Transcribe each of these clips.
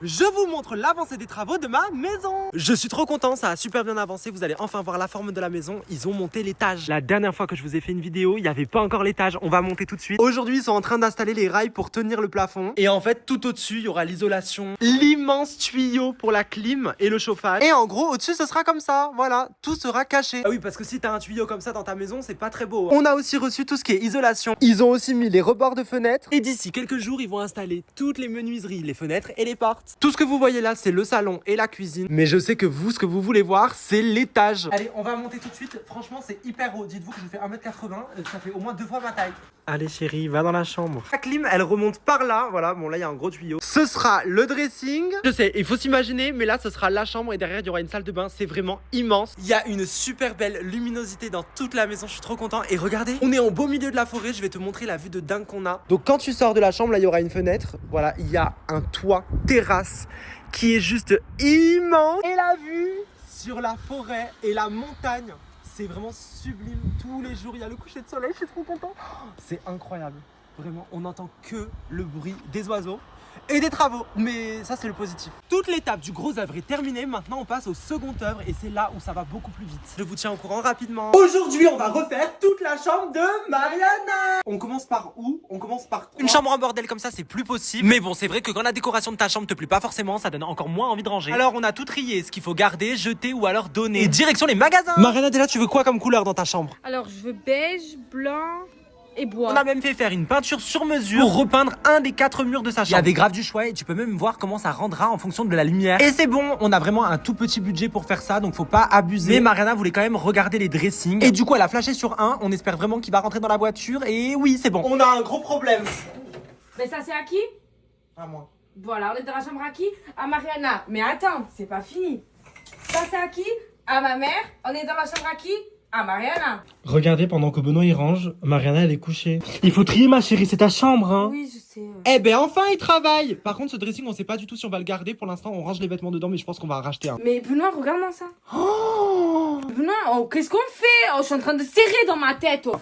Je vous montre l'avancée des travaux de ma maison. Je suis trop content, ça a super bien avancé. Vous allez enfin voir la forme de la maison. Ils ont monté l'étage. La dernière fois que je vous ai fait une vidéo, il n'y avait pas encore l'étage. On va monter tout de suite. Aujourd'hui, ils sont en train d'installer les rails pour tenir le plafond. Et en fait, tout au-dessus, il y aura l'isolation, l'immense tuyau pour la clim et le chauffage. Et en gros, au-dessus, ce sera comme ça. Voilà, tout sera caché. Ah oui, parce que si t'as un tuyau comme ça dans ta maison, c'est pas très beau. On a aussi reçu tout ce qui est isolation. Ils ont aussi mis les rebords de fenêtres. Et d'ici quelques jours, ils vont installer toutes les menuiseries, les fenêtres et les portes. Tout ce que vous voyez là, c'est le salon et la cuisine. Mais je sais que vous, ce que vous voulez voir, c'est l'étage. Allez, on va monter tout de suite. Franchement, c'est hyper haut. Dites-vous que je fais 1m80. Ça fait au moins 2 fois ma taille. Allez chérie, va dans la chambre. La clim, elle remonte par là. Voilà, bon là, il y a un gros tuyau. Ce sera le dressing. Je sais, il faut s'imaginer, mais là, ce sera la chambre et derrière, il y aura une salle de bain. C'est vraiment immense. Il y a une super belle luminosité dans toute la maison. Je suis trop content. Et regardez, on est en beau milieu de la forêt. Je vais te montrer la vue de dingue qu'on a. Donc quand tu sors de la chambre, là, il y aura une fenêtre. Voilà, il y a un toit terrasse qui est juste immense. Et la vue sur la forêt et la montagne, c'est vraiment sublime. Tous les jours, il y a le coucher de soleil, je suis trop content. C'est incroyable. Vraiment, on n'entend que le bruit des oiseaux et des travaux. Mais ça, c'est le positif. Toute l'étape du gros œuvre est terminée. Maintenant, on passe au second œuvre et c'est là où ça va beaucoup plus vite. Je vous tiens au courant rapidement. Aujourd'hui, on va refaire toute la chambre de Mariana. On commence par où? On commence par quoi? Une chambre en bordel comme ça, c'est plus possible. Mais bon, c'est vrai que quand la décoration de ta chambre te plaît pas forcément, ça donne encore moins envie de ranger. Alors, on a tout trié, ce qu'il faut garder, jeter ou alors donner. Et direction les magasins. Mariana, déjà, tu veux quoi comme couleur dans ta chambre? Alors, je veux beige, blanc et bois. On a même fait faire une peinture sur mesure pour repeindre un des 4 murs de sa chambre. Il y a des graves du choix et tu peux même voir comment ça rendra en fonction de la lumière. Et c'est bon, on a vraiment un tout petit budget pour faire ça, donc faut pas abuser. Mais Mariana voulait quand même regarder les dressings. Et du coup, elle a flashé sur un. On espère vraiment qu'il va rentrer dans la voiture. Et oui, c'est bon. On a un gros problème. Mais ça, c'est à qui? À moi. Voilà, on est dans la chambre à qui? À Mariana. Mais attends, c'est pas fini. Ça, c'est à qui? À ma mère. On est dans la chambre à qui? À Mariana. Regardez, pendant que Benoît il range, Mariana elle est couchée. Il faut trier ma chérie, c'est ta chambre hein. Oui, je sais. Eh ben enfin il travaille. Par contre ce dressing on sait pas du tout si on va le garder. Pour l'instant on range les vêtements dedans mais je pense qu'on va en racheter un. Mais Benoît, regarde-moi ça. Oh Benoît, oh, qu'est-ce qu'on fait? Oh, je suis en train de serrer dans ma tête. Oh.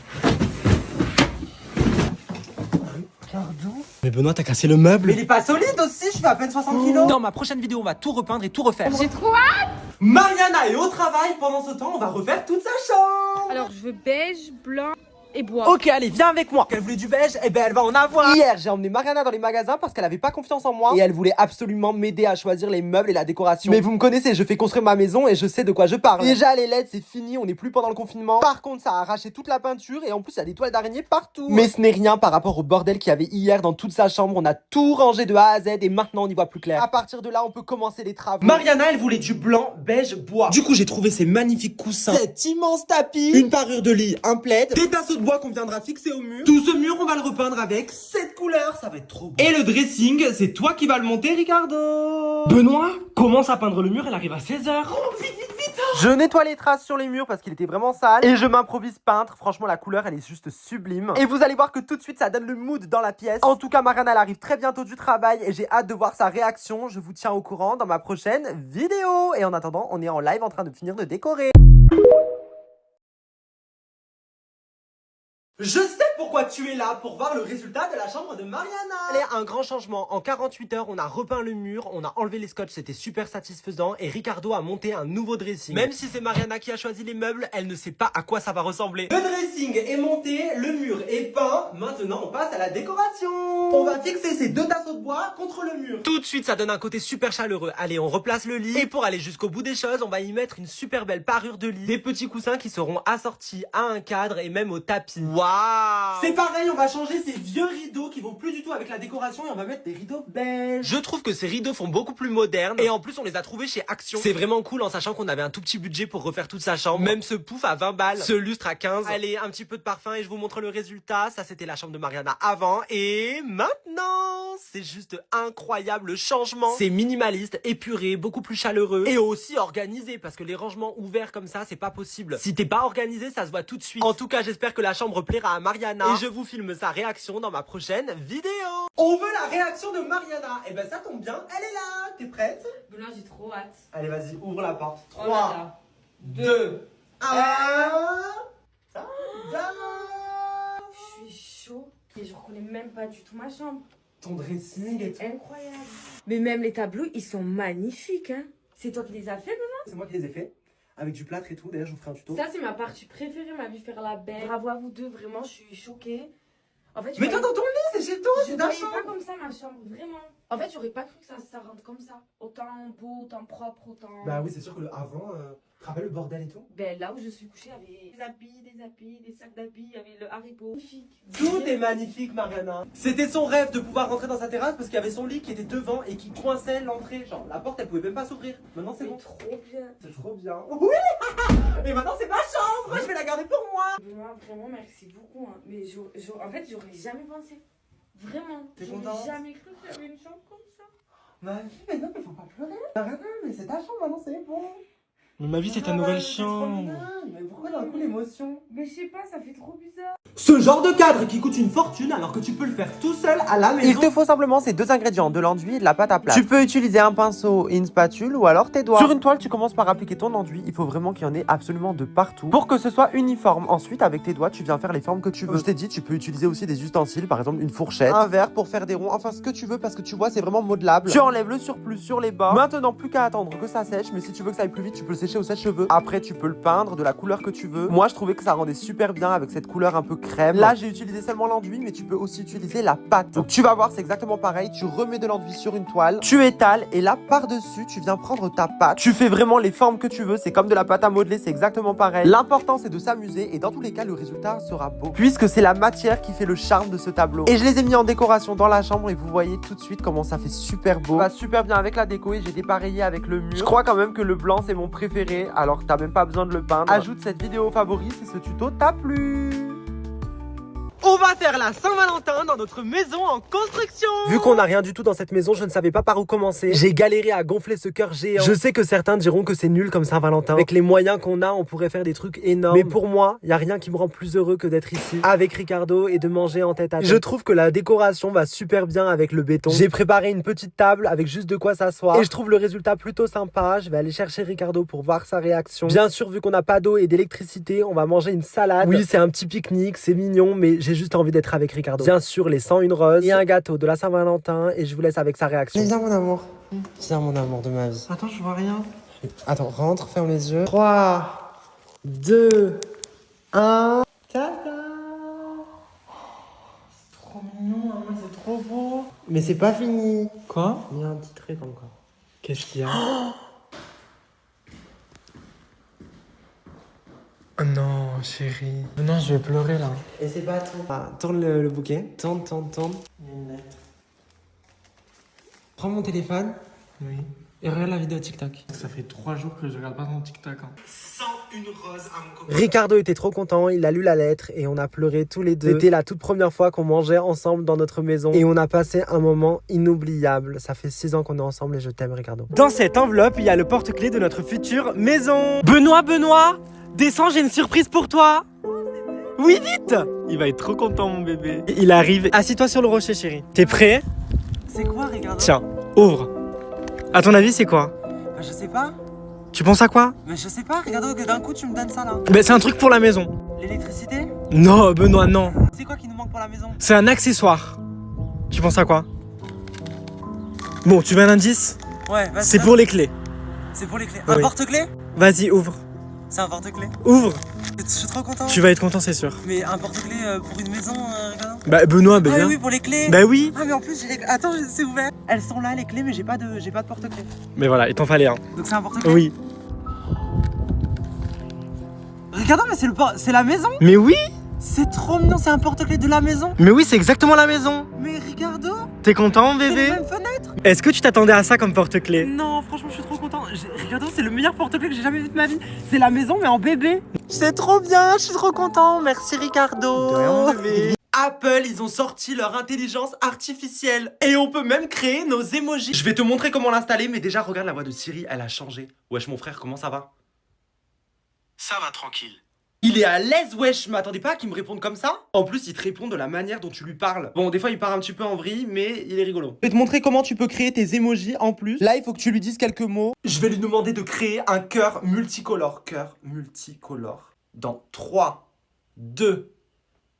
Mais Benoît t'as cassé le meuble. Mais il est pas solide aussi, je fais à peine 60 kilos. Dans ma prochaine vidéo on va tout repeindre et tout refaire. J'ai trop hâte. Mariana est au travail, pendant ce temps on va refaire toute sa chambre. Alors, je veux beige, blanc et bois. Ok, allez, viens avec moi. Elle voulait du beige, eh ben elle va en avoir. Hier, j'ai emmené Mariana dans les magasins parce qu'elle avait pas confiance en moi et elle voulait absolument m'aider à choisir les meubles et la décoration. Mais vous me connaissez, je fais construire ma maison et je sais de quoi je parle. Déjà, les LED, c'est fini, on n'est plus pendant le confinement. Par contre, ça a arraché toute la peinture et en plus, il y a des toiles d'araignée partout. Mais ce n'est rien par rapport au bordel qu'il y avait hier dans toute sa chambre. On a tout rangé de A à Z et maintenant, on y voit plus clair. À partir de là, on peut commencer les travaux. Mariana, elle voulait du blanc, beige, bois. Du coup, j'ai trouvé ces magnifiques coussins, cet immense tapis, une parure de lit, un plaid, des tasseaux de bois qu'on viendra fixer au mur. Tout ce mur, on va le repeindre avec cette couleur, ça va être trop beau. Et le dressing, c'est toi qui vas le monter, Ricardo. Benoît commence à peindre le mur, elle arrive à 16h. Oh, vite, vite, vite. Je nettoie les traces sur les murs parce qu'il était vraiment sale. Et je m'improvise peintre, franchement la couleur, elle est juste sublime. Et vous allez voir que tout de suite, ça donne le mood dans la pièce. En tout cas, Mariana, elle arrive très bientôt du travail et j'ai hâte de voir sa réaction. Je vous tiens au courant dans ma prochaine vidéo. Et en attendant, on est en live en train de finir de décorer. Je sais pourquoi tu es là, pour voir le résultat de la chambre de Mariana. Allez, un grand changement. En 48 heures, on a repeint le mur, on a enlevé les scotch, c'était super satisfaisant. Et Ricardo a monté un nouveau dressing. Même si c'est Mariana qui a choisi les meubles, elle ne sait pas à quoi ça va ressembler. Le dressing est monté, le mur est peint. Maintenant, on passe à la décoration. On va fixer ces 2 tasseaux de bois contre le mur. Tout de suite, ça donne un côté super chaleureux. Allez, on replace le lit. Et pour aller jusqu'au bout des choses, on va y mettre une super belle parure de lit. Des petits coussins qui seront assortis à un cadre et même au tapis. Waouh! C'est pareil, on va changer ces vieux rideaux qui vont plus du tout avec la décoration et on va mettre des rideaux beige. Je trouve que ces rideaux font beaucoup plus modernes et en plus on les a trouvés chez Action. C'est vraiment cool en sachant qu'on avait un tout petit budget pour refaire toute sa chambre. Même ce pouf à 20 balles, ce lustre à 15. Allez, un petit peu de parfum et je vous montre le résultat. Ça c'était la chambre de Mariana avant et maintenant c'est juste incroyable le changement. C'est minimaliste, épuré, beaucoup plus chaleureux et aussi organisé parce que les rangements ouverts comme ça c'est pas possible. Si t'es pas organisé ça se voit tout de suite. En tout cas j'espère que la chambre plaira à Mariana et je vous filme sa réaction dans ma prochaine vidéo. On veut la réaction de Mariana. Et ben ça tombe bien, elle est là. T'es prête? Benoît, j'ai trop hâte. Allez vas-y, ouvre la porte. Oh 3, là là. 2, 1. Je suis chaud et je reconnais même pas du tout ma chambre. Ton dressing et tout. Incroyable. Mais même les tableaux, ils sont magnifiques. Hein. C'est toi qui les as fait, maman? C'est moi qui les ai fait. Avec du plâtre et tout. D'ailleurs, je vous ferai un tuto. Ça, c'est ma partie préférée, ma vie faire la belle. Bravo à vous deux, vraiment, je suis choquée. En fait, Mais toi, dans ton lit, c'est chez toi, je c'est ta voyais chambre. pas comme ça ma chambre, vraiment. En fait, j'aurais pas cru que ça rentre comme ça. Autant beau, autant propre, autant. Bah oui, c'est sûr que avant, tu te rappelles le bordel et tout? Ben là où je suis couchée, il y avait des habits, des sacs d'habits, il y avait le Haribo. Magnifique. Tout est magnifique, Mariana. C'était son rêve de pouvoir rentrer dans sa terrasse parce qu'il y avait son lit qui était devant et qui coinçait l'entrée. Genre, la porte, elle pouvait même pas s'ouvrir. Maintenant, c'est C'est bon. trop bien. C'est trop bien. Oui. Et maintenant, c'est ma chambre. Moi, je vais la garder pour moi. Moi, vraiment, merci beaucoup. Hein. Mais en fait, j'aurais jamais pensé. Vraiment. T'es J'aurais contente? jamais cru qu'il y avait une chambre comme ça. Ma vie, mais non, mais faut pas pleurer. Mariana, mais c'est ta chambre maintenant, c'est bon. Mais ma vie, c'est ta Ah, nouvelle c'est trop chambre. bien. Mais pourquoi d'un coup l'émotion? Mais je sais pas, ça fait trop bizarre. Ce genre de cadre qui coûte une fortune alors que tu peux le faire tout seul à la maison. Il te faut simplement ces deux ingrédients, de l'enduit et de la pâte à plâtre. Tu peux utiliser un pinceau et une spatule ou alors tes doigts. Sur une toile, tu commences par appliquer ton enduit. Il faut vraiment qu'il y en ait absolument de partout pour que ce soit uniforme. Ensuite, avec tes doigts, tu viens faire les formes que tu veux. Je t'ai dit, tu peux utiliser aussi des ustensiles, par exemple une fourchette, un verre pour faire des ronds, enfin ce que tu veux parce que tu vois, c'est vraiment modelable. Tu enlèves le surplus sur les bords. Maintenant, plus qu'à attendre que ça sèche, mais si tu veux que ça aille plus vite, tu peux le sécher au sèche-cheveux. Après, tu peux le peindre de la couleur que tu veux. Moi, je trouvais que ça rendait super bien avec cette couleur un peu crème. Là, j'ai utilisé seulement l'enduit, mais tu peux aussi utiliser la pâte. Donc, tu vas voir, c'est exactement pareil. Tu remets de l'enduit sur une toile, tu étales et là, par-dessus, tu viens prendre ta pâte. Tu fais vraiment les formes que tu veux. C'est comme de la pâte à modeler, c'est exactement pareil. L'important, c'est de s'amuser et dans tous les cas, le résultat sera beau. Puisque c'est la matière qui fait le charme de ce tableau. Et je les ai mis en décoration dans la chambre et vous voyez tout de suite comment ça fait super beau. Ça va super bien avec la déco et j'ai dépareillé avec le mur. Je crois quand même que le blanc, c'est mon préféré. Alors, t'as même pas besoin de le peindre. Ajoute cette vidéo aux favoris si ce tuto t'a plu. On va faire la Saint-Valentin dans notre maison en construction. Vu qu'on n'a rien du tout dans cette maison, je ne savais pas par où commencer. J'ai galéré à gonfler ce cœur géant. Je sais que certains diront que c'est nul comme Saint-Valentin. Avec les moyens qu'on a, on pourrait faire des trucs énormes. Mais pour moi, il y a rien qui me rend plus heureux que d'être ici avec Ricardo et de manger en tête à tête. Je trouve que la décoration va super bien avec le béton. J'ai préparé une petite table avec juste de quoi s'asseoir et je trouve le résultat plutôt sympa. Je vais aller chercher Ricardo pour voir sa réaction. Bien sûr, vu qu'on n'a pas d'eau et d'électricité, on va manger une salade. Oui, c'est un petit pique-nique, c'est mignon, mais j'ai juste envie d'être avec Ricardo. Bien sûr, les 101 roses et un gâteau de la Saint-Valentin et je vous laisse avec sa réaction. Viens mon amour. Viens mon amour de ma vie. Attends, je vois rien. Attends, rentre, ferme les yeux. 3, 2, 1. Tada! Trop mignon, maman, c'est trop beau. Mais c'est pas fini. Quoi? Il y a un petit trait encore. Qu'est-ce qu'il y a? Oh non, chérie. Non, je vais pleurer là. Et c'est pas tout. Ah, tourne le bouquet. Tourne, tourne, tourne. Il y a une lettre. Prends mon téléphone Oui. et regarde la vidéo TikTok. Ça fait 3 jours que je regarde pas ton TikTok. Hein. 101 roses à mon copain. Ricardo était trop content, il a lu la lettre et on a pleuré tous les deux. C'était la toute première fois qu'on mangeait ensemble dans notre maison et on a passé un moment inoubliable. Ça fait 6 ans qu'on est ensemble et je t'aime, Ricardo. Dans cette enveloppe, il y a le porte-clés de notre future maison. Benoît, descends, j'ai une surprise pour toi. Oui, vite. Il va être trop content, mon bébé. Il arrive. Assis-toi sur le rocher, chérie. T'es prêt? C'est quoi, Ricardo? Tiens, ouvre. À ton avis, c'est quoi? Bah, je sais pas. Tu penses à quoi? Mais je sais pas, Ricardo, que d'un coup tu me donnes ça là. Ben, c'est un truc pour la maison. L'électricité? Non, Benoît, non. C'est quoi qui nous manque pour la maison? C'est un accessoire. Tu penses à quoi? Bon, tu veux un indice? Ouais, vas-y. C'est pour les clés. C'est pour les clés. Oui. Un porte-clés? Vas-y, ouvre. C'est un porte-clés? Ouvre. Je suis trop content. Tu vas être content, c'est sûr. Mais un porte-clés pour une maison, Ricardo? Bah, Benoît, bah, Ah viens. oui, pour les clés. Bah oui. Ah mais en plus j'ai les... Attends, c'est ouvert. Elles sont là les clés mais j'ai pas de porte-clés. Mais voilà, il t'en fallait un. Donc c'est un porte-clés? Oui. Ricardo, mais c'est la maison? Mais oui. C'est trop mignon, c'est un porte-clés de la maison. Mais oui, c'est exactement la maison. Mais Ricardo, T'es content, c'est les bébé? mêmes fenêtres. Est-ce que tu t'attendais à ça comme porte-clés? Non, franchement, je suis trop content. Ricardo, c'est le meilleur porte-clés que j'ai jamais vu de ma vie. C'est la maison mais en bébé. C'est trop bien, je suis trop content. Merci, Ricardo. De rien, mon bébé. Apple, ils ont sorti leur intelligence artificielle et on peut même créer nos emojis. Je vais te montrer comment l'installer, mais déjà regarde la voix de Siri, elle a changé. Wesh mon frère, comment ça va? Ça va tranquille. Il est à l'aise, wesh, je m'attendais pas à qu'il me réponde comme ça. En plus, il te répond de la manière dont tu lui parles. Bon, des fois, il part un petit peu en vrille, mais il est rigolo. Je vais te montrer comment tu peux créer tes emojis en plus. Là, il faut que tu lui dises quelques mots. Je vais lui demander de créer un cœur multicolore. Cœur multicolore. Dans 3, 2,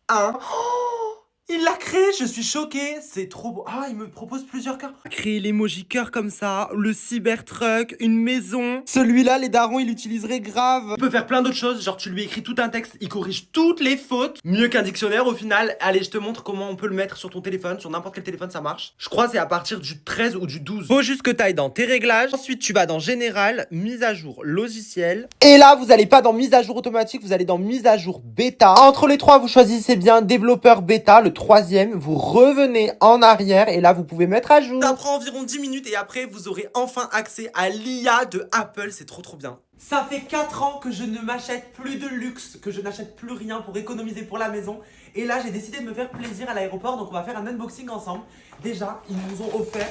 1... Oh, Il l'a créé, je suis choqué, c'est trop beau. Ah, il me propose plusieurs cœurs. Créer l'emoji cœur comme ça, le Cybertruck, une maison. Celui-là, les darons, il l'utiliserait grave. Tu peux faire plein d'autres choses, genre tu lui écris tout un texte, il corrige toutes les fautes. Mieux qu'un dictionnaire au final. Allez, je te montre comment on peut le mettre sur ton téléphone, sur n'importe quel téléphone, ça marche. Je crois que c'est à partir du 13 ou du 12. Faut juste que tu ailles dans tes réglages. Ensuite, tu vas dans Général, mise à jour logiciel. Et là, vous n'allez pas dans mise à jour automatique, vous allez dans mise à jour bêta. Entre les trois, vous choisissez bien développeur bêta. Le troisième, vous revenez en arrière et là, vous pouvez mettre à jour. Ça prend environ 10 minutes et après, vous aurez enfin accès à l'IA de Apple. C'est trop bien. Ça fait 4 ans que je ne m'achète plus de luxe, que je n'achète plus rien pour économiser pour la maison. Et là, j'ai décidé de me faire plaisir à l'aéroport, donc on va faire un unboxing ensemble. Déjà, ils nous ont offert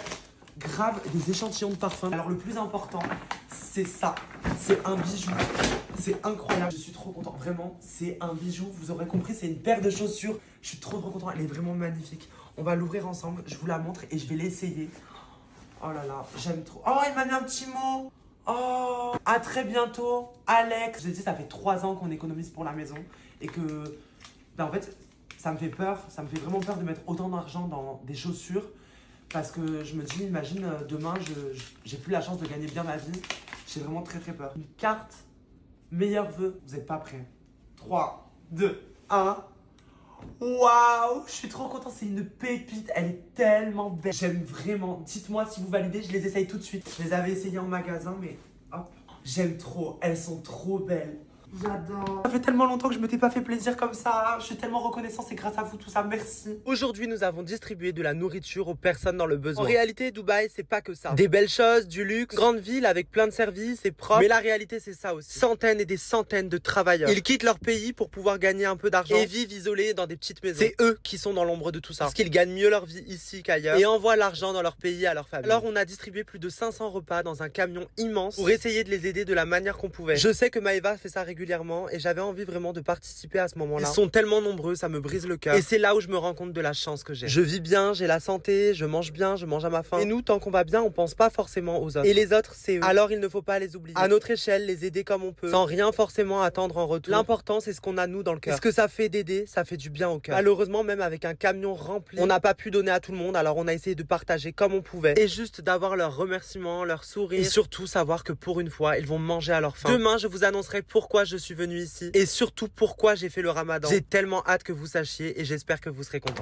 grave des échantillons de parfums. Alors le plus important, c'est ça. C'est un bijou. C'est incroyable. Je suis trop content. Vraiment, c'est un bijou. Vous aurez compris, c'est une paire de chaussures. Je suis trop content. Elle est vraiment magnifique. On va l'ouvrir ensemble. Je vous la montre et je vais l'essayer. Oh là là, j'aime trop. Oh, il m'a mis un petit mot. Oh, à très bientôt, Alex. Je vous ai dit, ça fait 3 ans qu'on économise pour la maison et que, ben en fait, ça me fait peur. Ça me fait vraiment peur de mettre autant d'argent dans des chaussures parce que je me dis, imagine, demain, j'ai plus la chance de gagner bien ma vie. J'ai vraiment très peur. Une carte, meilleurs vœux. Vous n'êtes pas prêts. 3, 2, 1. Waouh, je suis trop content, c'est une pépite, elle est tellement belle. J'aime vraiment, dites-moi si vous validez, je les essaye tout de suite. Je les avais essayées en magasin, mais hop, j'aime trop, elles sont trop belles. J'adore. Ça fait tellement longtemps que je m'étais pas fait plaisir comme ça. Je suis tellement reconnaissant, c'est grâce à vous tout ça, merci. Aujourd'hui, nous avons distribué de la nourriture aux personnes dans le besoin. En réalité, Dubaï, c'est pas que ça. Des belles choses, du luxe, grande ville avec plein de services, c'est propre. Mais la réalité, c'est ça aussi. Centaines et des centaines de travailleurs. Ils quittent leur pays pour pouvoir gagner un peu d'argent et vivent isolés dans des petites maisons. C'est eux qui sont dans l'ombre de tout ça. Parce qu'ils gagnent mieux leur vie ici qu'ailleurs et envoient l'argent dans leur pays à leur famille. Alors, on a distribué plus de 500 repas dans un camion immense pour essayer de les aider de la manière qu'on pouvait. Je sais que Maëva fait ça régulièrement et j'avais envie vraiment de participer à ce moment-là. Ils sont tellement nombreux, ça me brise le cœur. Et c'est là où je me rends compte de la chance que j'ai. Je vis bien, j'ai la santé, je mange bien, je mange à ma faim. Et nous, tant qu'on va bien, on pense pas forcément aux autres. Et les autres, c'est eux. Alors il ne faut pas les oublier. À notre échelle, les aider comme on peut, sans rien forcément attendre en retour. L'important, c'est ce qu'on a nous dans le cœur. Ce que ça fait d'aider, ça fait du bien au cœur. Malheureusement, même avec un camion rempli, on n'a pas pu donner à tout le monde, alors on a essayé de partager comme on pouvait. Et juste d'avoir leurs remerciements, leurs sourires. Et surtout savoir que pour une fois, ils vont manger à leur faim. Demain, je vous annoncerai pourquoi je suis venu ici. Et surtout pourquoi j'ai fait le ramadan. J'ai tellement hâte que vous sachiez et j'espère que vous serez contents.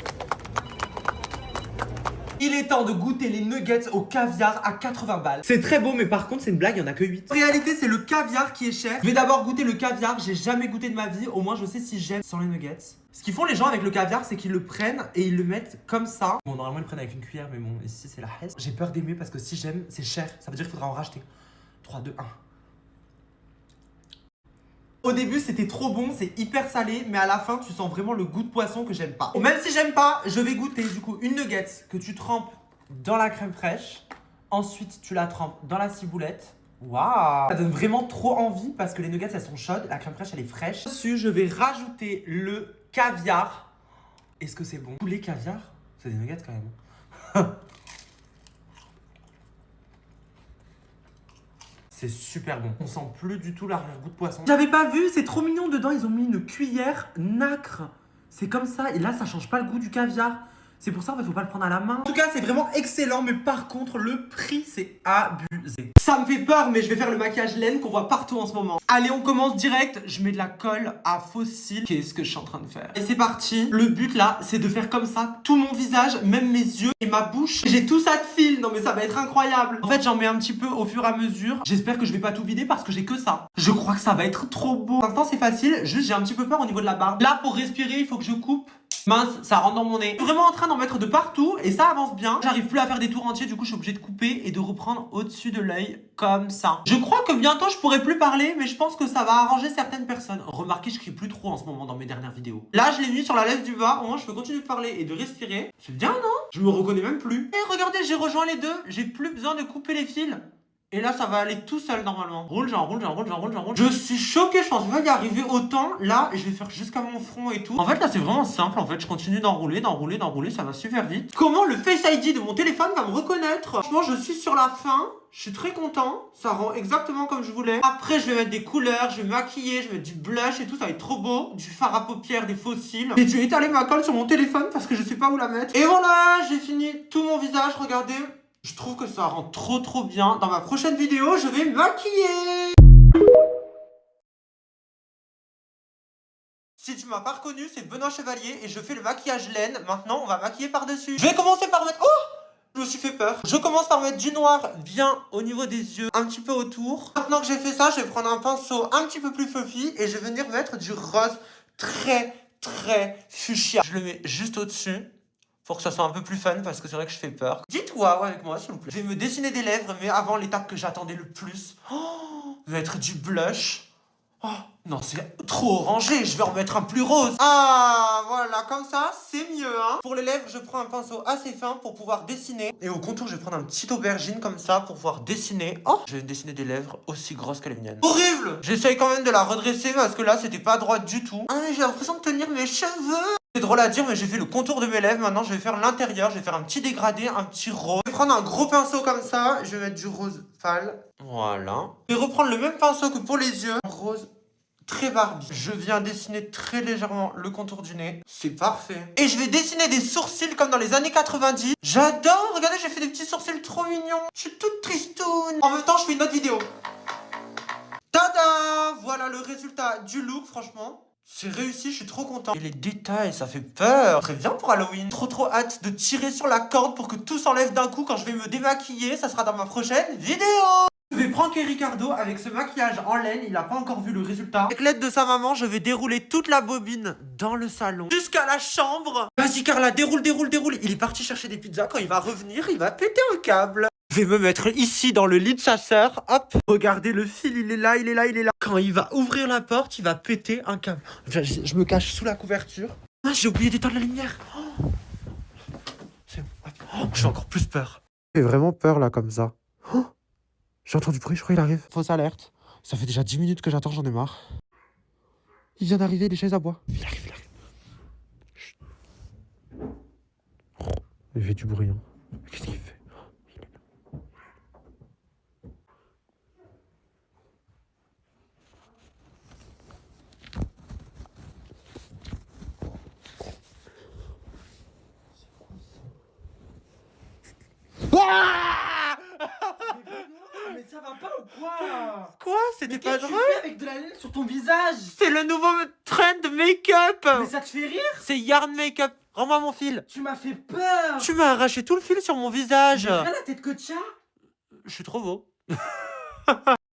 Il est temps de goûter les nuggets au caviar à 80 balles. C'est très beau, mais par contre, c'est une blague, il n'y en a que 8. En réalité, c'est le caviar qui est cher. Je vais d'abord goûter le caviar, j'ai jamais goûté de ma vie. Au moins, je sais si j'aime sans les nuggets. Ce qu'ils font les gens avec le caviar, c'est qu'ils le prennent et ils le mettent comme ça. Bon, normalement, ils le prennent avec une cuillère, mais bon, ici, c'est la hesse. J'ai peur d'aimer parce que si j'aime, c'est cher. Ça veut dire qu'il faudra en racheter. 3, 2, 1. Au début, c'était trop bon, c'est hyper salé, mais à la fin, tu sens vraiment le goût de poisson que j'aime pas. Bon, même si j'aime pas, je vais goûter du coup une nugget que tu trempes dans la crème fraîche. Ensuite, tu la trempes dans la ciboulette. Waouh! Ça donne vraiment trop envie parce que les nuggets, elles sont chaudes, la crème fraîche, elle est fraîche. Dessus, je vais rajouter le caviar. Est-ce que c'est bon? Tous les caviars, c'est des nuggets quand même. C'est super bon. On sent plus du tout l'arrière-goût de poisson. J'avais pas vu, c'est trop mignon. Dedans, ils ont mis une cuillère nacre. C'est comme ça. Et là, ça change pas le goût du caviar. C'est pour ça, en fait, faut pas le prendre à la main. En tout cas, c'est vraiment excellent. Mais par contre, le prix, c'est abusé. Ça me fait peur, mais je vais faire le maquillage laine qu'on voit partout en ce moment. Allez, on commence direct. Je mets de la colle à fossile. Qu'est-ce que je suis en train de faire? Et c'est parti. Le but, là, c'est de faire comme ça tout mon visage, même mes yeux et ma bouche. J'ai tout ça de fil. Non, mais ça va être incroyable. En fait, j'en mets un petit peu au fur et à mesure. J'espère que je vais pas tout vider parce que j'ai que ça. Je crois que ça va être trop beau. Pour l'instant, c'est facile. Juste, j'ai un petit peu peur au niveau de la barbe. Là, pour respirer, il faut que je coupe. Mince, ça rentre dans mon nez. Je suis vraiment en train d'en mettre de partout et ça avance bien. J'arrive plus à faire des tours entiers, du coup je suis obligée de couper et de reprendre au-dessus de l'œil comme ça. Je crois que bientôt je pourrai plus parler, mais je pense que ça va arranger certaines personnes. Remarquez, je crie plus trop en ce moment dans mes dernières vidéos. Là, je l'ai mis sur la lèvre du bas, au moins je peux continuer de parler et de respirer. C'est bien, non? Je me reconnais même plus. Et regardez, j'ai rejoint les deux, j'ai plus besoin de couper les fils. Et là, ça va aller tout seul normalement. Roule, j'enroule. Je suis choqué, je pense pas y arriver autant. Là, je vais faire jusqu'à mon front et tout. En fait, là, c'est vraiment simple. En fait, je continue d'enrouler. Ça va super vite. Comment le Face ID de mon téléphone va me reconnaître? Franchement, je suis sur la fin. Je suis très content. Ça rend exactement comme je voulais. Après, je vais mettre des couleurs, je vais maquiller, je vais mettre du blush et tout. Ça va être trop beau. Du fard à paupières, des faux cils. J'ai dû étaler ma colle sur mon téléphone parce que je sais pas où la mettre. Et voilà, j'ai fini tout mon visage. Regardez. Je trouve que ça rend trop bien. Dans ma prochaine vidéo, je vais me maquiller. Si tu m'as pas reconnu, c'est Benoît Chevalier et je fais le maquillage laine. Maintenant, on va maquiller par-dessus. Je vais commencer par mettre... Oh! Je me suis fait peur. Je commence par mettre du noir bien au niveau des yeux, un petit peu autour. Maintenant que j'ai fait ça, je vais prendre un pinceau un petit peu plus fluffy et je vais venir mettre du rose très fuchsia. Je le mets juste au-dessus. Pour que ça soit un peu plus fun, parce que c'est vrai que je fais peur. Dites waouh avec moi, s'il vous plaît. Je vais me dessiner des lèvres, mais avant l'étape que j'attendais le plus. Mettre du blush. Oh, non, c'est trop orangé. Je vais en mettre un plus rose. Ah, voilà, comme ça, c'est mieux, hein. Pour les lèvres, je prends un pinceau assez fin pour pouvoir dessiner. Et au contour, je vais prendre un petit aubergine comme ça pour pouvoir dessiner. Oh, je vais dessiner des lèvres aussi grosses que les miennes. Horrible. J'essaye quand même de la redresser parce que là, c'était pas droite du tout. Ah, j'ai l'impression de tenir mes cheveux. C'est drôle à dire, mais j'ai fait le contour de mes lèvres. Maintenant, je vais faire l'intérieur. Je vais faire un petit dégradé, un petit rose. Je vais prendre un gros pinceau comme ça. Je vais mettre du rose pâle. Voilà. Je vais reprendre le même pinceau que pour les yeux. Un rose très Barbie. Je viens dessiner très légèrement le contour du nez. C'est parfait. Et je vais dessiner des sourcils comme dans les années 90. J'adore. Regardez, j'ai fait des petits sourcils trop mignons. Je suis toute tristoune. En même temps, je fais une autre vidéo. Tada! Voilà le résultat du look, franchement. C'est réussi, je suis trop content. Et les détails, ça fait peur. Très bien pour Halloween. Trop hâte de tirer sur la corde pour que tout s'enlève d'un coup quand je vais me démaquiller. Ça sera dans ma prochaine vidéo. Je vais pranker Ricardo avec ce maquillage en laine. Il n'a pas encore vu le résultat. Avec l'aide de sa maman, je vais dérouler toute la bobine dans le salon jusqu'à la chambre. Vas-y Carla, déroule. Il est parti chercher des pizzas. Quand il va revenir, il va péter un câble. Je vais me mettre ici dans le lit de sa sœur. Hop. Regardez le fil, il est là. Quand il va ouvrir la porte, il va péter un câble. Je me cache sous la couverture. Ah, j'ai oublié d'éteindre la lumière. Oh. C'est bon. Oh, j'ai encore plus peur. J'ai vraiment peur là comme ça. Oh. J'ai entendu du bruit, je crois qu'il arrive. Fausse alerte. Ça fait déjà 10 minutes que j'attends, j'en ai marre. Il vient d'arriver, les chaises à bois. Il arrive. Chut. Oh. Il fait du bruit. Hein. Qu'est-ce qu'il fait? Mais ça va pas ou quoi? Quoi? C'était pas drôle? Avec de la laine sur ton visage. C'est le nouveau trend de make-up. Mais ça te fait rire? C'est Yarn Make-up. Rends-moi mon fil. Tu m'as fait peur. Tu m'as arraché tout le fil sur mon visage. J'ai la tête que tcha. Je suis trop beau.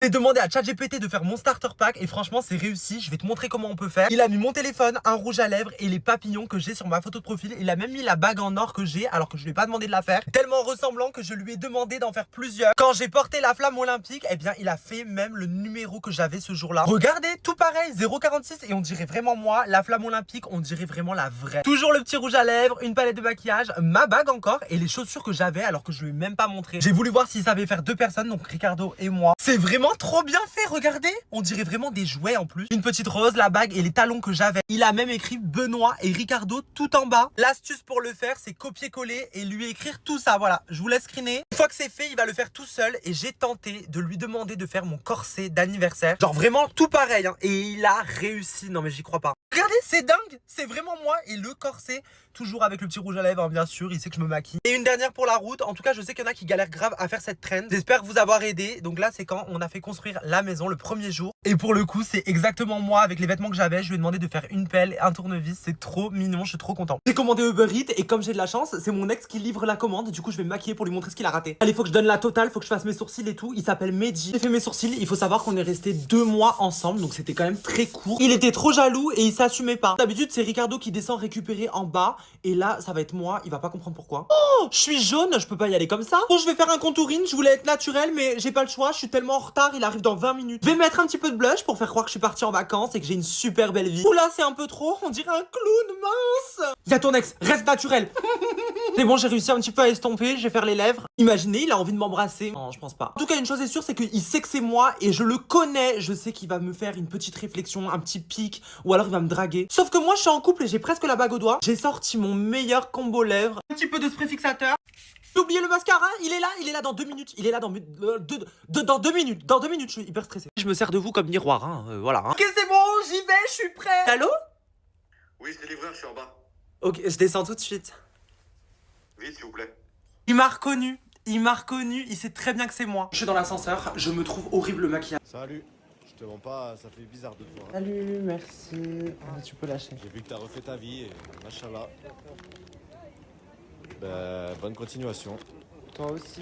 J'ai demandé à ChatGPT de faire mon starter pack et franchement c'est réussi, je vais te montrer comment on peut faire. Il a mis mon téléphone, un rouge à lèvres et les papillons que j'ai sur ma photo de profil. Il a même mis la bague en or que j'ai alors que je lui ai pas demandé de la faire. Tellement ressemblant que je lui ai demandé d'en faire plusieurs. Quand j'ai porté la flamme olympique, eh bien il a fait même le numéro que j'avais ce jour-là. Regardez, tout pareil, 0,46 et on dirait vraiment moi. La flamme olympique, on dirait vraiment la vraie. Toujours le petit rouge à lèvres, une palette de maquillage, ma bague encore et les chaussures que j'avais alors que je lui ai même pas montré. J'ai voulu voir s'il savait faire deux personnes, donc Ricardo et moi. C'est vraiment trop bien fait. Regardez, on dirait vraiment des jouets en plus. Une petite rose, la bague et les talons que j'avais. Il a même écrit Benoît et Ricardo tout en bas. L'astuce pour le faire, c'est copier-coller et lui écrire tout ça. Voilà, je vous laisse screener. Une fois que c'est fait, il va le faire tout seul. Et j'ai tenté de lui demander de faire mon corset d'anniversaire. Genre vraiment tout pareil, hein. Et il a réussi. Non mais j'y crois pas. Regardez, c'est dingue. C'est vraiment moi. Et le corset, toujours avec le petit rouge à lèvres, hein, bien sûr. Il sait que je me maquille. Et une dernière pour la route. En tout cas, je sais qu'il y en a qui galèrent grave à faire cette trend. J'espère vous avoir aidé. Donc là, c'est quand on a fait construire la maison le premier jour. Et pour le coup, c'est exactement moi avec les vêtements que j'avais. Je lui ai demandé de faire une pelle, un tournevis. C'est trop mignon, je suis trop content. J'ai commandé Uber Eats et comme j'ai de la chance, c'est mon ex qui livre la commande. Du coup, je vais me maquiller pour lui montrer ce qu'il a raté. Allez, faut que je donne la totale, faut que je fasse mes sourcils et tout. Il s'appelle Mehdi. J'ai fait mes sourcils. Il faut savoir qu'on est resté 2 mois ensemble, donc c'était quand même très court. Il était trop jaloux et il s'assumait pas. D'habitude, c'est Ricardo qui descend récupérer en bas. Et là, ça va être moi. Il va pas comprendre pourquoi. Oh, je suis jaune, je peux pas y aller comme ça. Bon, je vais faire un contouring. Je voulais être naturel, mais j'ai pas le choix. Je suis tellement en retard. Il arrive dans 20 minutes. Je vais mettre un petit peu peu de blush pour faire croire que je suis partie en vacances et que j'ai une super belle vie. Oula, c'est un peu trop, on dirait un clown, mince. Y'a ton ex, reste naturel. C'est bon, j'ai réussi un petit peu à estomper, je vais faire les lèvres. Imaginez, il a envie de m'embrasser. Non, je pense pas. En tout cas, une chose est sûre, c'est qu'il sait que c'est moi et je le connais. Je sais qu'il va me faire une petite réflexion, un petit pic, ou alors il va me draguer. Sauf que moi, je suis en couple et j'ai presque la bague au doigt. J'ai sorti mon meilleur combo lèvres. Un petit peu de spray fixateur. J'ai oublié le mascara, il est là dans 2 minutes. Il est là dans 2 minutes. Dans 2 minutes, je suis hyper stressé. Je me sers de vous comme miroir, hein, voilà. Ok, c'est bon, j'y vais, je suis prêt. Allô? Oui, c'est livreur, je suis en bas. Ok, je descends tout de suite. Vite, s'il vous plaît. Il m'a reconnu, il sait très bien que c'est moi. Je suis dans l'ascenseur, je me trouve horrible maquillage. Salut, je te mens pas, ça fait bizarre de te voir. Salut, merci. Tu peux lâcher. J'ai vu que t'as refait ta vie et machallah. Ben, bonne continuation. Toi aussi.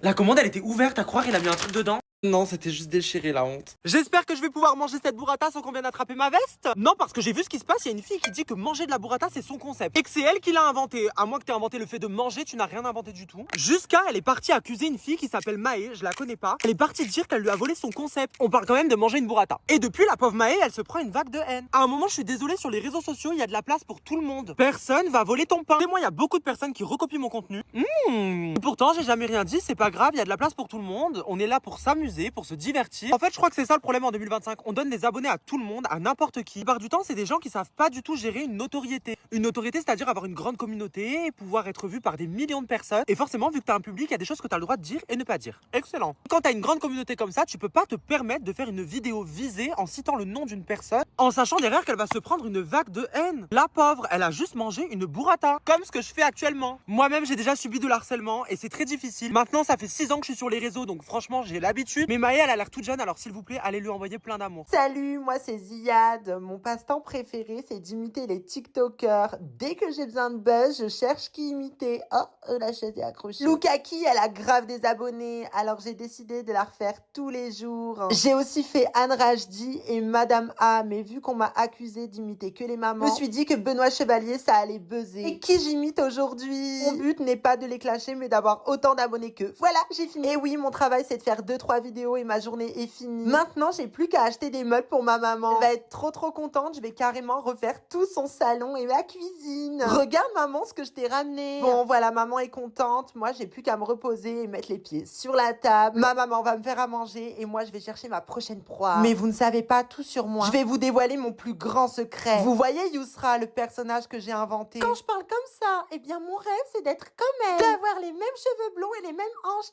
La commande, elle était ouverte, à croire il a mis un truc dedans. Non, c'était juste déchiré, la honte. J'espère que je vais pouvoir manger cette burrata sans qu'on vienne attraper ma veste. Non, parce que j'ai vu ce qui se passe, il y a une fille qui dit que manger de la burrata, c'est son concept. Et que c'est elle qui l'a inventé. À moins que t'aies inventé le fait de manger, tu n'as rien inventé du tout. Jusqu'à, elle est partie accuser une fille qui s'appelle Maë, je la connais pas. Elle est partie dire qu'elle lui a volé son concept. On parle quand même de manger une burrata. Et depuis, la pauvre Maë, elle se prend une vague de haine. À un moment, je suis désolée, sur les réseaux sociaux, il y a de la place pour tout le monde. Personne va voler ton pain. Et moi, il y a beaucoup de personnes qui recopient mon contenu. Et pourtant, j'ai jamais rien dit, c'est pas grave, il y a de la place pour tout le monde. On est là pour s'amuser, pour se divertir. En fait, je crois que c'est ça le problème en 2025. On donne des abonnés à tout le monde, à n'importe qui. La plupart du temps, c'est des gens qui savent pas du tout gérer une notoriété. Une notoriété, c'est-à-dire avoir une grande communauté et pouvoir être vu par des millions de personnes. Et forcément, vu que t'as un public, il y a des choses que t'as le droit de dire et ne pas dire. Excellent. Quand t'as une grande communauté comme ça, tu peux pas te permettre de faire une vidéo visée en citant le nom d'une personne, en sachant derrière qu'elle va se prendre une vague de haine. La pauvre, elle a juste mangé une burrata, comme ce que je fais actuellement. Moi-même, j'ai déjà subi de l'harcèlement et c'est très difficile. Maintenant, ça fait 6 ans que je suis sur les réseaux, donc franchement, j'ai l'habitude. Mais Maë, elle a l'air toute jeune, alors s'il vous plaît, allez lui envoyer plein d'amour. Salut, moi c'est Ziad. Mon passe-temps préféré, c'est d'imiter les TikTokers. Dès que j'ai besoin de buzz, je cherche qui imiter. Oh, la chaise est accrochée. Loukaki, elle a grave des abonnés, alors j'ai décidé de la refaire tous les jours. J'ai aussi fait Anne Rajdi et Madame A, mais vu qu'on m'a accusé d'imiter que les mamans, je me suis dit que Benoît Chevalier, ça allait buzzer. Et qui j'imite aujourd'hui? Mon but n'est pas de les clasher, mais d'avoir autant d'abonnés qu'eux. Voilà, j'ai fini. Et oui, mon travail, c'est de faire 2-3 vidéos et ma journée est finie. Maintenant, j'ai plus qu'à acheter des meubles pour ma maman. Elle va être trop contente. Je vais carrément refaire tout son salon et ma cuisine. Regarde, maman, ce que je t'ai ramené. Bon, voilà, maman est contente. Moi, j'ai plus qu'à me reposer et mettre les pieds sur la table. Ma maman va me faire à manger et moi, je vais chercher ma prochaine proie. Mais vous ne savez pas tout sur moi. Je vais vous dévoiler mon plus grand secret. Vous voyez Yousra, le personnage que j'ai inventé. Quand je parle comme ça, eh bien, mon rêve, c'est d'être comme elle. D'avoir les mêmes cheveux blonds et les mêmes hanches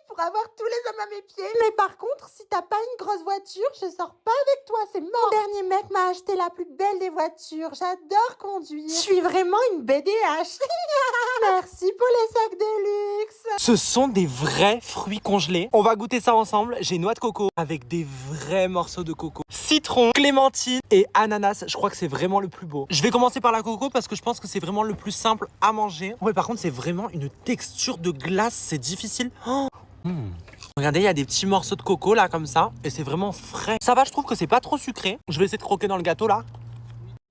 pour avoir tous les hommes à mes pieds. Mais par contre, si t'as pas une grosse voiture, je sors pas avec toi, c'est mort. Mon dernier mec m'a acheté la plus belle des voitures. J'adore conduire. Je suis vraiment une BDH. Merci pour les sacs de luxe. Ce sont des vrais fruits congelés. On va goûter ça ensemble. J'ai noix de coco avec des vrais morceaux de coco. Citron, clémentine et ananas. Je crois que c'est vraiment le plus beau. Je vais commencer par la coco parce que je pense que c'est vraiment le plus simple à manger. Ouais, par contre, c'est vraiment une texture de glace. C'est difficile. Oh. Regardez, il y a des petits morceaux de coco là comme ça et c'est vraiment frais. Ça va, je trouve que c'est pas trop sucré. Je vais essayer de croquer dans le gâteau là.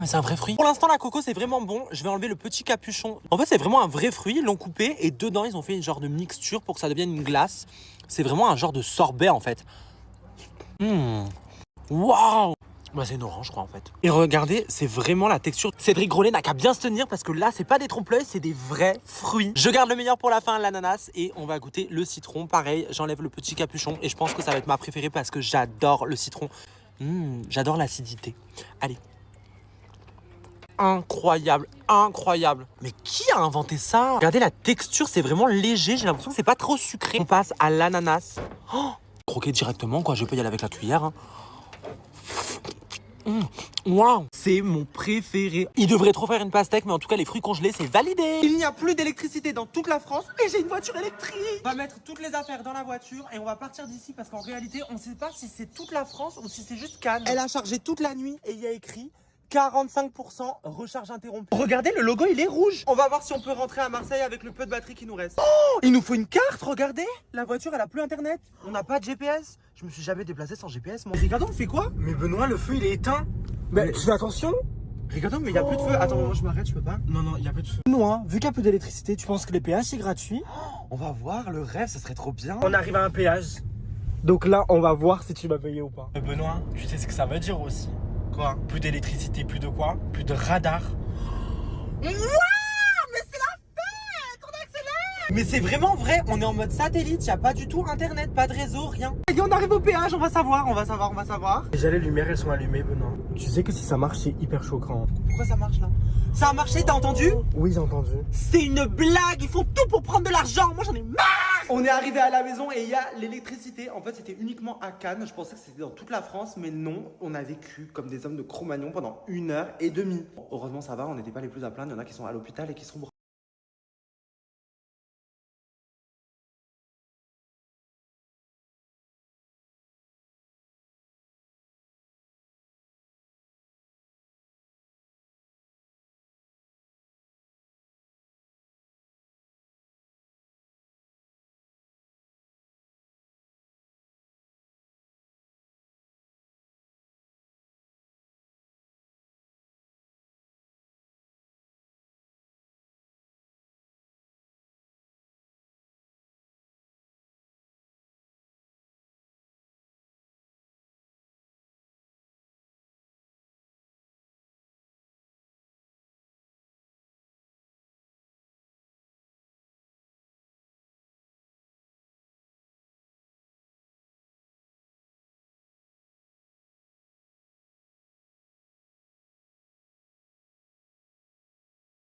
Mais c'est un vrai fruit. Pour l'instant, la coco, c'est vraiment bon. Je vais enlever le petit capuchon. En fait, c'est vraiment un vrai fruit. Ils l'ont coupé et dedans, ils ont fait une genre de mixture pour que ça devienne une glace. C'est vraiment un genre de sorbet en fait. Waouh! Bah, c'est une orange, je crois, en fait. Et regardez, c'est vraiment la texture. Cédric Grolet n'a qu'à bien se tenir parce que là, c'est pas des trompe-l'œil, c'est des vrais fruits. Je garde le meilleur pour la fin, l'ananas. Et on va goûter le citron. Pareil, j'enlève le petit capuchon. Et je pense que ça va être ma préférée parce que j'adore le citron. J'adore l'acidité. Allez. Incroyable, incroyable. Mais qui a inventé ça? Regardez la texture, c'est vraiment léger. J'ai l'impression que c'est pas trop sucré. On passe à l'ananas. Oh, croquer directement, quoi. Je vais pas y aller avec la cuillère. Hein. Waouh, c'est mon préféré. Il devrait trop faire une pastèque, mais en tout cas les fruits congelés c'est validé. Il n'y a plus d'électricité dans toute la France et j'ai une voiture électrique. On va mettre toutes les affaires dans la voiture et on va partir d'ici parce qu'en réalité on ne sait pas si c'est toute la France ou si c'est juste Cannes. Elle a chargé toute la nuit et il y a écrit 45% recharge interrompue. Regardez, le logo il est rouge. On va voir si on peut rentrer à Marseille avec le peu de batterie qui nous reste. Oh, il nous faut une carte, regardez. La voiture elle a plus internet. On n'a pas de GPS. Je me suis jamais déplacé sans GPS. Mon Ricardo, on fait quoi? Mais Benoît, le feu il est éteint. Mais tu fais attention. Ricardo, mais il n'y a plus de feu. Attends, moi je m'arrête, je peux pas. Non, il y a plus de feu. Non, hein, vu qu'il y a plus d'électricité, tu penses que les péages c'est gratuit? On va voir, le rêve, ça serait trop bien. On arrive à un péage. Donc là, on va voir si tu m'as payé ou pas. Benoît, tu sais ce que ça veut dire aussi. Quoi? Plus d'électricité, plus de quoi? Plus de radar. Mais c'est vraiment vrai, on est en mode satellite, y a pas du tout internet, pas de réseau, rien. Et on arrive au péage, on va savoir. Déjà les lumières elles sont allumées, Benoît. Tu sais que si ça marche c'est hyper choquant. Pourquoi ça marche là? Ça a marché, t'as entendu? Oui j'ai entendu. C'est une blague, ils font tout pour prendre de l'argent, moi j'en ai marre. On est arrivé à la maison et il y a l'électricité. En fait c'était uniquement à Cannes, je pensais que c'était dans toute la France, mais non. On a vécu comme des hommes de Cro-Magnon pendant 1h30. Bon, heureusement ça va, on n'était pas les plus à plaindre, il y en a qui sont à l'hôpital et qui sont morts.